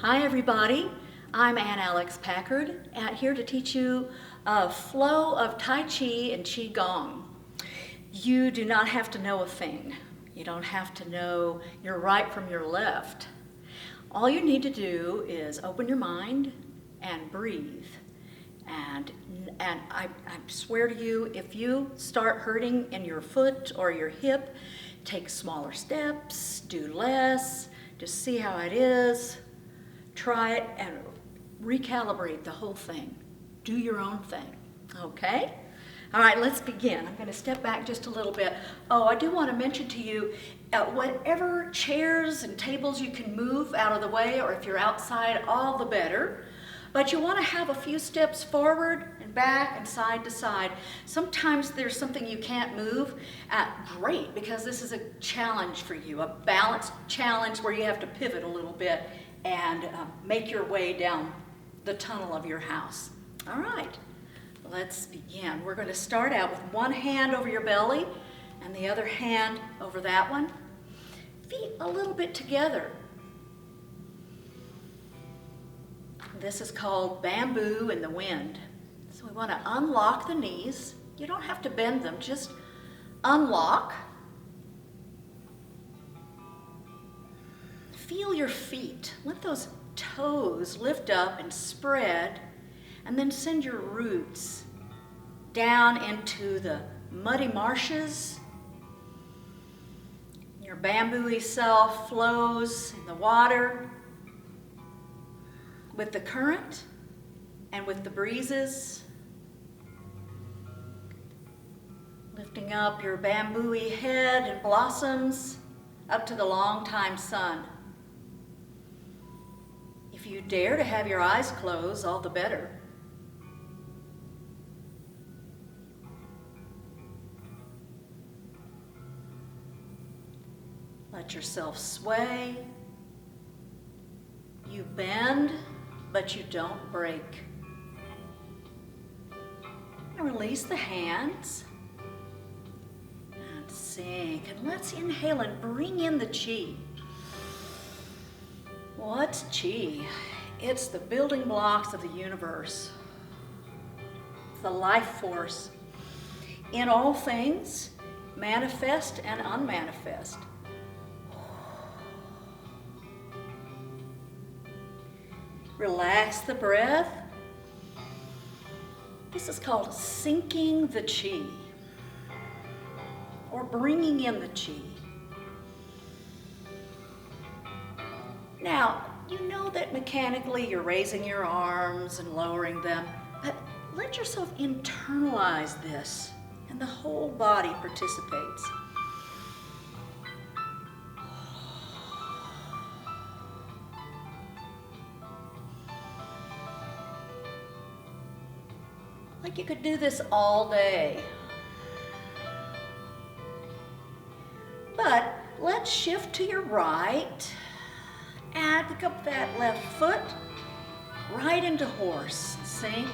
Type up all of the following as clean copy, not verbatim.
Hi everybody, I'm Anne-Alex Packard, here to teach you a flow of Tai Chi and Qigong. You do not have to know a thing. You don't have to know your right from your left. All you need to do is open your mind and breathe. And I swear to you, if you start hurting in your foot or your hip, take smaller steps, do less, just see how it is. Try it and recalibrate the whole thing. Do your own thing, okay? All right, let's begin. I'm going to step back just a little bit. Oh, I do want to mention to you, whatever chairs and tables you can move out of the way, or if you're outside, all the better. But you want to have a few steps forward and back and side to side. Sometimes there's something you can't move. Great, because this is a challenge for you, a balance challenge where you have to pivot a little bit and make your way down the tunnel of your house. All right, let's begin. We're going to start out with one hand over your belly and the other hand over that one. Feet a little bit together. This is called bamboo in the wind. So we want to unlock the knees. You don't have to bend them, just unlock. Feel your feet. Let those toes lift up and spread, and then send your roots down into the muddy marshes. Your bamboo-y self flows in the water with the current and with the breezes, lifting up your bamboo-y head and blossoms up to the long-time sun. If you dare to have your eyes closed, all the better. Let yourself sway. You bend, but you don't break. And release the hands. And sink. And let's inhale and bring in the chi. What's chi? It's the building blocks of the universe. It's the life force in all things, manifest and unmanifest. Relax the breath. This is called sinking the chi, or bringing in the chi. Now, you know that mechanically you're raising your arms and lowering them, but let yourself internalize this, and the whole body participates. Like you could do this all day. But let's shift to your right. And pick up that left foot right into horse. Sink.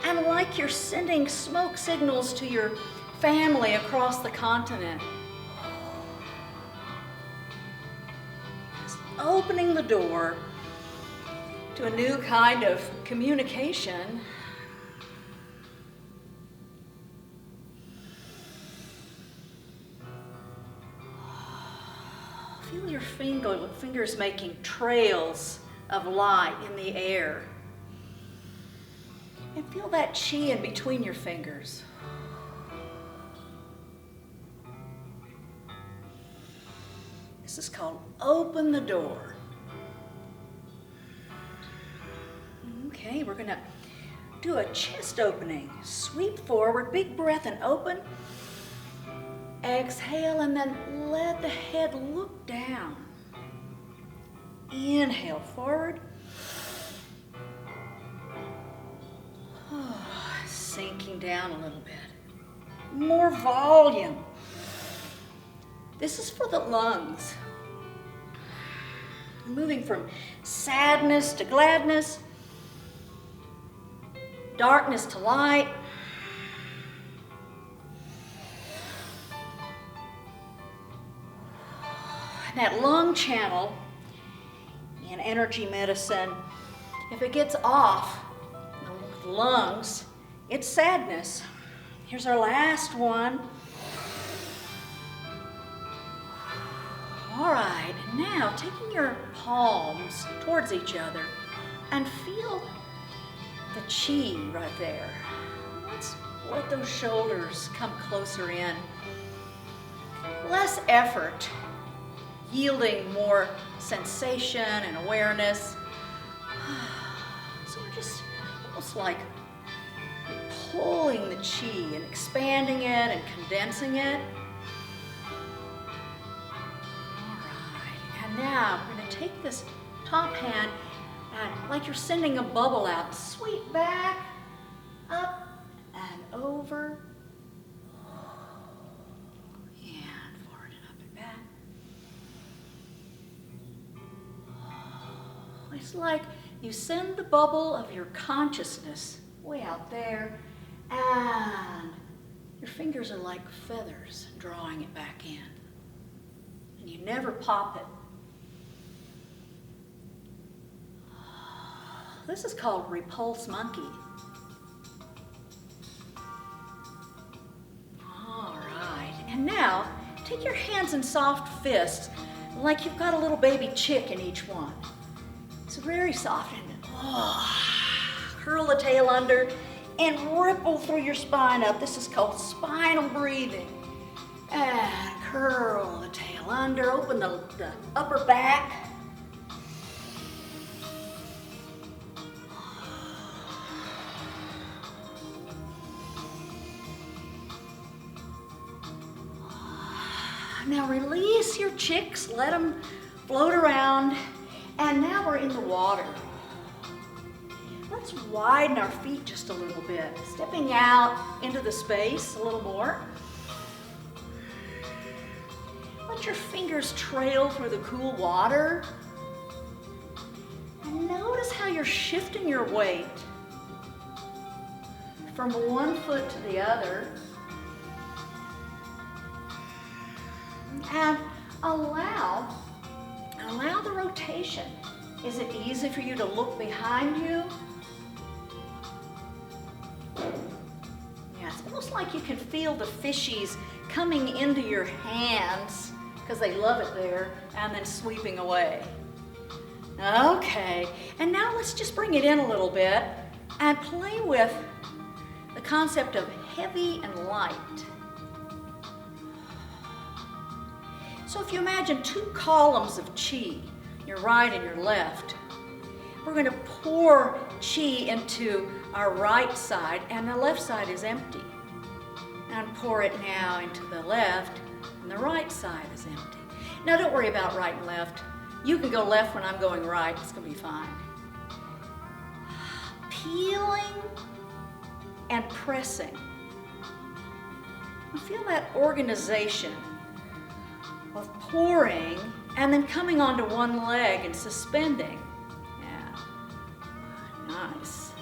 And like you're sending smoke signals to your family across the continent. Just opening the door to a new kind of communication. Feel your fingers making trails of light in the air. And feel that chi in between your fingers. This is called open the door. Okay, we're gonna do a chest opening. Sweep forward, big breath and open. Exhale and then let the head look down. Inhale forward. Sinking down a little bit. More volume. This is for the lungs. Moving from sadness to gladness, darkness to light. That lung channel in energy medicine, if it gets off the lungs, it's sadness. Here's our last one. All right, now taking your palms towards each other and feel the chi right there. Let's let those shoulders come closer in. Less effort, yielding more sensation and awareness. So we're just almost like pulling the chi and expanding it and condensing it. And now we're going to take this top hand and like you're sending a bubble out, sweep back, up and over, and forward and up and back. It's like you send the bubble of your consciousness way out there, and your fingers are like feathers drawing it back in. And you never pop it. This is called Repulse Monkey. All right, and now take your hands in soft fists, like you've got a little baby chick in each one. It's very soft, and curl the tail under and ripple through your spine up. This is called spinal breathing. And curl the tail under, open the upper back. Now release your chicks, let them float around, and now we're in the water. Let's widen our feet just a little bit, stepping out into the space a little more. Let your fingers trail through the cool water. And notice how you're shifting your weight from one foot to the other. And allow the rotation. Is it easy for you to look behind you? Yeah, it's almost like you can feel the fishies coming into your hands because they love it there and then sweeping away. Okay, and now let's just bring it in a little bit and play with the concept of heavy and light. So if you imagine two columns of chi, your right and your left, we're going to pour chi into our right side, and the left side is empty. And pour it now into the left, and the right side is empty. Now don't worry about right and left. You can go left when I'm going right. It's going to be fine. Peeling and pressing. Feel that organization of pouring and then coming onto one leg and suspending. Yeah, nice.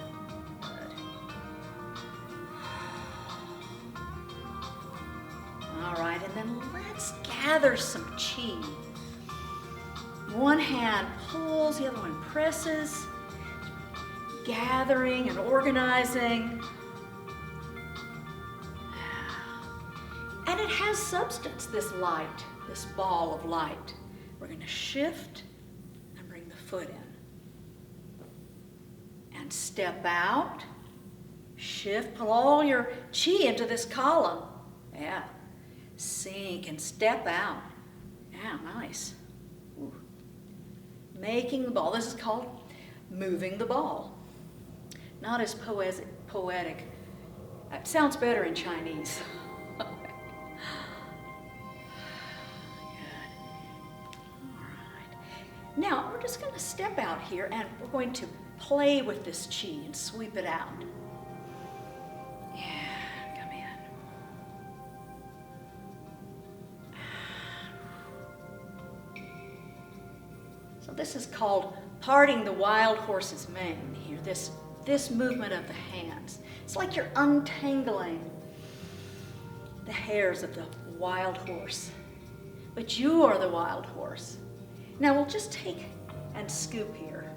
Good. All right, and then let's gather some chi. One hand pulls, the other one presses, gathering and organizing. And it has substance, this light. This ball of light. We're going to shift and bring the foot in. And step out, shift, pull all your chi into this column. Yeah. Sink and step out. Yeah, nice. Ooh. Making the ball. This is called moving the ball. Not as poetic. It sounds better in Chinese. Now, we're just going to step out here and we're going to play with this chi and sweep it out. Yeah, come in. So this is called parting the wild horse's mane here, this movement of the hands. It's like you're untangling the hairs of the wild horse. But you are the wild horse. Now we'll just take and scoop here.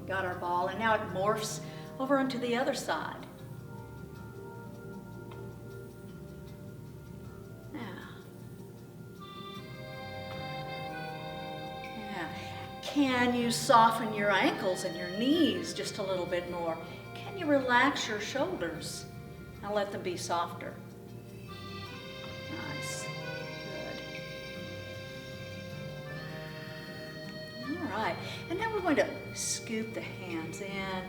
Got our ball, and now it morphs over onto the other side. Can you soften your ankles and your knees just a little bit more? Can you relax your shoulders and let them be softer? Nice. Good. All right. And now we're going to scoop the hands in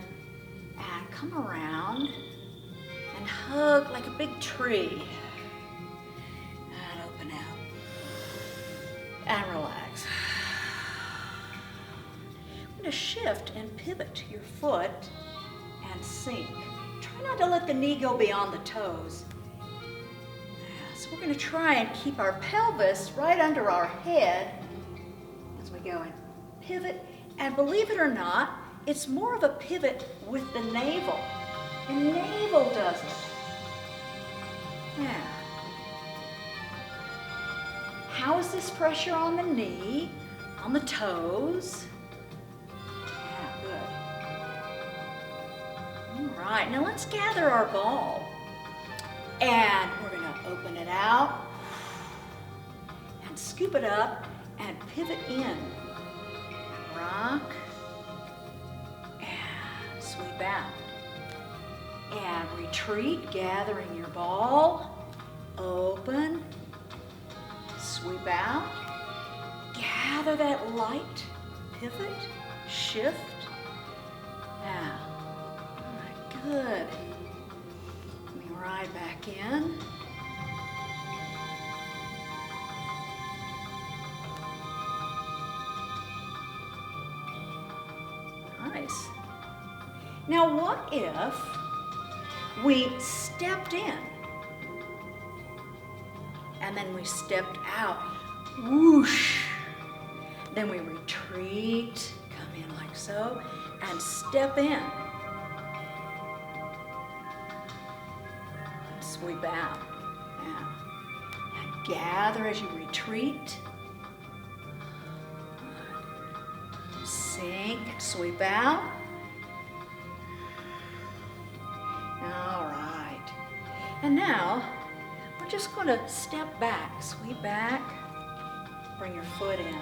and come around and hug like a big tree. And open out. And relax. To shift and pivot your foot and sink. Try not to let the knee go beyond the toes. So we're going to try and keep our pelvis right under our head as we go and pivot. And believe it or not, it's more of a pivot with the navel. The navel does it. Yeah. How is this pressure on the knee, on the toes? All right, now let's gather our ball. And we're going to open it out and scoop it up and pivot in. Rock and sweep out. And retreat, gathering your ball. Open, sweep out. Gather that light, pivot, shift. Now. Good. Let me ride back in. Nice. Now what if we stepped in and then we stepped out? Whoosh. Then we retreat, come in like so, and step in. Sweep out. Now, and gather as you retreat. Sink, sweep out. All right. And now, we're just going to step back, sweep back, bring your foot in,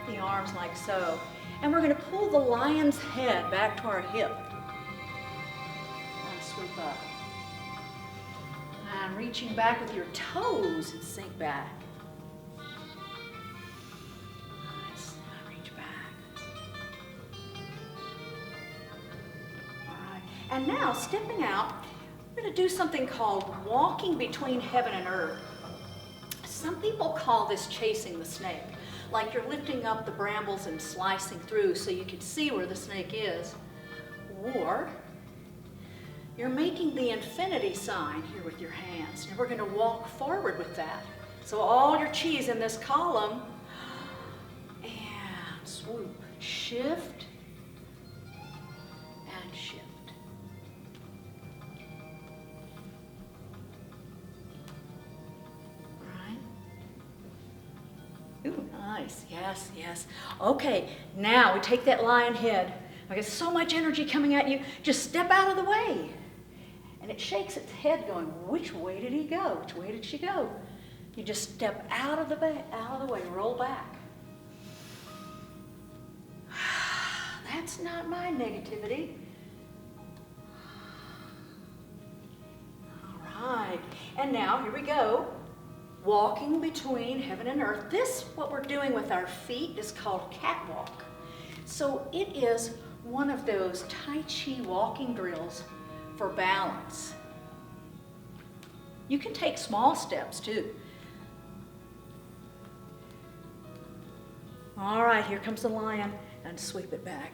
the arms like so. And we're going to pull the lion's head back to our hip. And sweep up. And reaching back with your toes and sink back. Nice. Reach back. All right. And now, stepping out, we're going to do something called walking between heaven and earth. Some people call this chasing the snake, like you're lifting up the brambles and slicing through so you can see where the snake is. Or you're making the infinity sign here with your hands, and we're going to walk forward with that. So all your chi's in this column, and swoop, shift, and shift. All right. Ooh, nice, yes, yes. Okay, now we take that lion head. I get so much energy coming at you, just step out of the way. And it shakes its head going, which way did he go? Which way did she go? You just step out of the way, roll back. That's not my negativity. All right, and now here we go. Walking between heaven and earth. This, what we're doing with our feet, is called Catwalk. So it is one of those Tai Chi walking drills for balance. You can take small steps too. All right, here comes the lion, and sweep it back.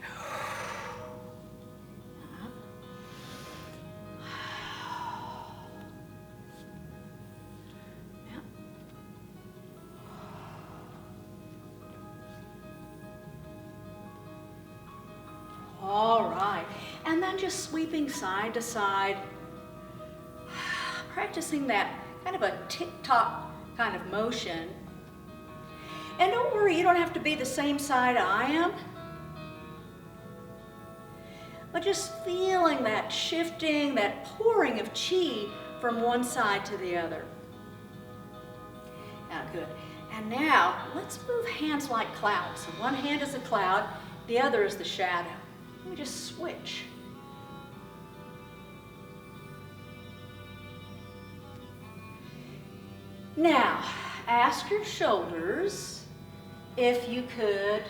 All right, and then just sweeping side to side, practicing that kind of a tick-tock kind of motion. And don't worry, you don't have to be the same side I am. But just feeling that shifting, that pouring of chi from one side to the other. Now, good. And now, let's move hands like clouds. So one hand is a cloud, the other is the shadow. Let me just switch. Now, ask your shoulders if you could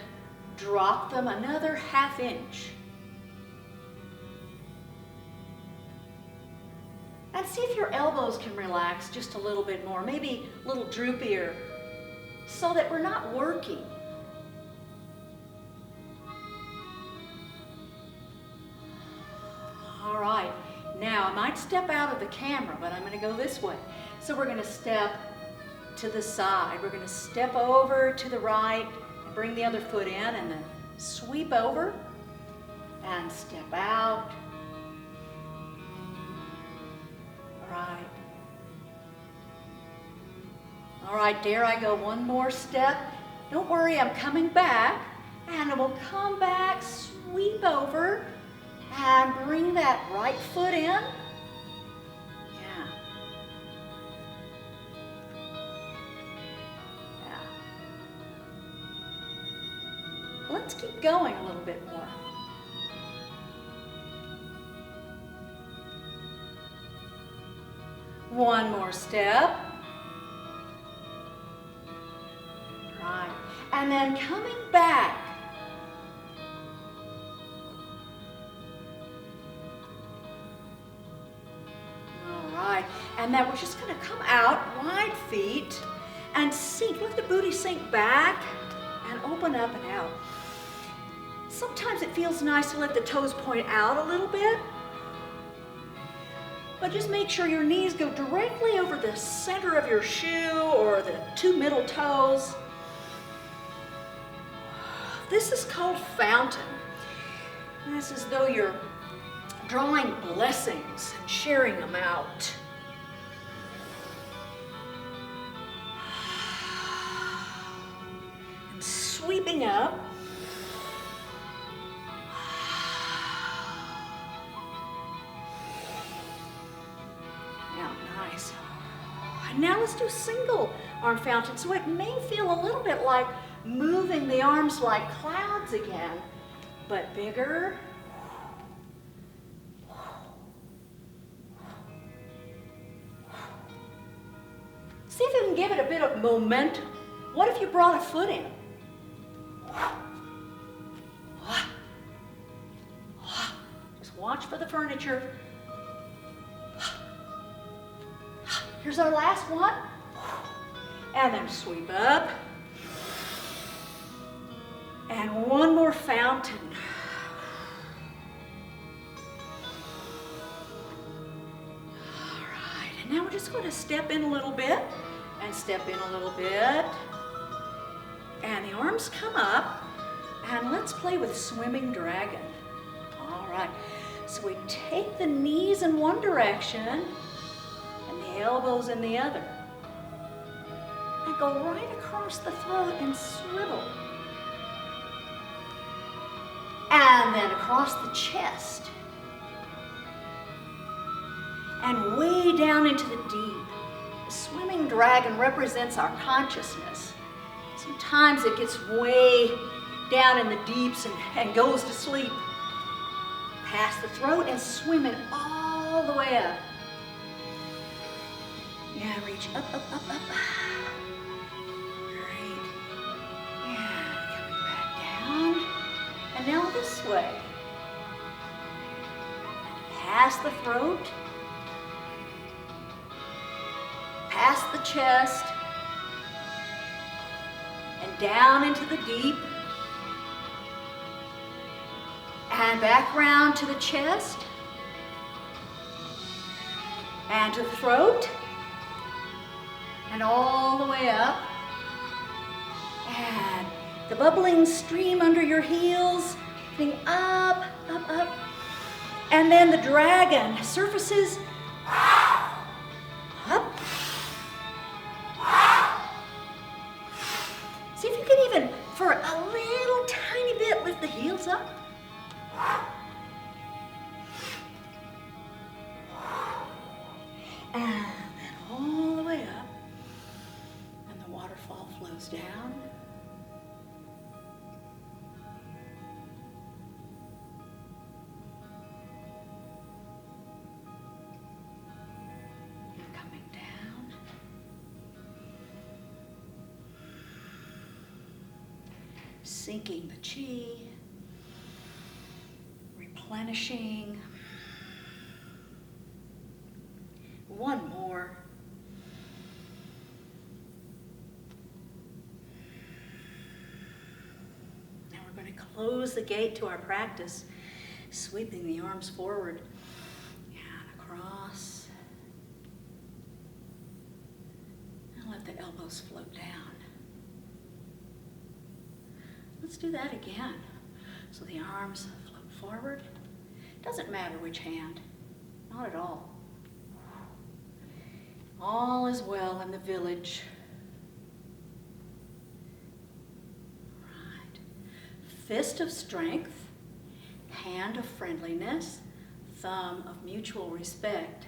drop them another ½ inch. And see if your elbows can relax just a little bit more, maybe a little droopier, so that we're not working. All right, now I might step out of the camera, but I'm going to go this way. So we're going to step to the side. We're going to step over to the right and bring the other foot in, and then sweep over and step out. All right, dare I go one more step? Don't worry, I'm coming back, and we'll come back, sweep over, and bring that right foot in. Yeah. Let's keep going a little bit more. One more step. Right. And then coming back. All right. And then we're just going to come out, wide feet, and sink. Let the booty sink back and open up and out. Sometimes it feels nice to let the toes point out a little bit. But just make sure your knees go directly over the center of your shoe or the two middle toes. This is called fountain. And it's as though you're drawing blessings and sharing them out. And sweeping up. Nice. And now let's do single arm fountain. So it may feel a little bit like moving the arms like clouds again, but bigger. See if you can give it a bit of momentum. What if you brought a foot in? Just watch for the furniture. Here's our last one. And then sweep up. And one more fountain. All right, and now we're just going to step in a little bit and step in a little bit. And the arms come up, and let's play with swimming dragon. All right, so we take the knees in one direction, elbows in the other, and go right across the throat and swivel, and then across the chest, and way down into the deep. The swimming dragon represents our consciousness. Sometimes it gets way down in the deeps and goes to sleep. Past the throat and swimming all the way up. Yeah, reach up, up, up, up. Great. And coming back down. And now this way. And past the throat. Past the chest. And down into the deep. And back round to the chest. And to the throat. And all the way up. And the bubbling stream under your heels, getting up, up, up. And then the dragon surfaces up. See if you For a little tiny bit, lift the heels up. And then all the way up. And the waterfall flows down. And coming down. Sinking the chi. Replenishing. One more. Now we're going to close the gate to our practice, sweeping the arms forward and across. And let the elbows float down. Let's do that again. So the arms float forward. Doesn't matter which hand, not at all. All is well in the village. Right. Fist of strength, hand of friendliness, thumb of mutual respect.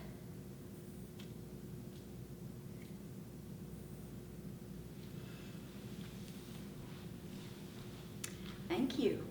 Thank you.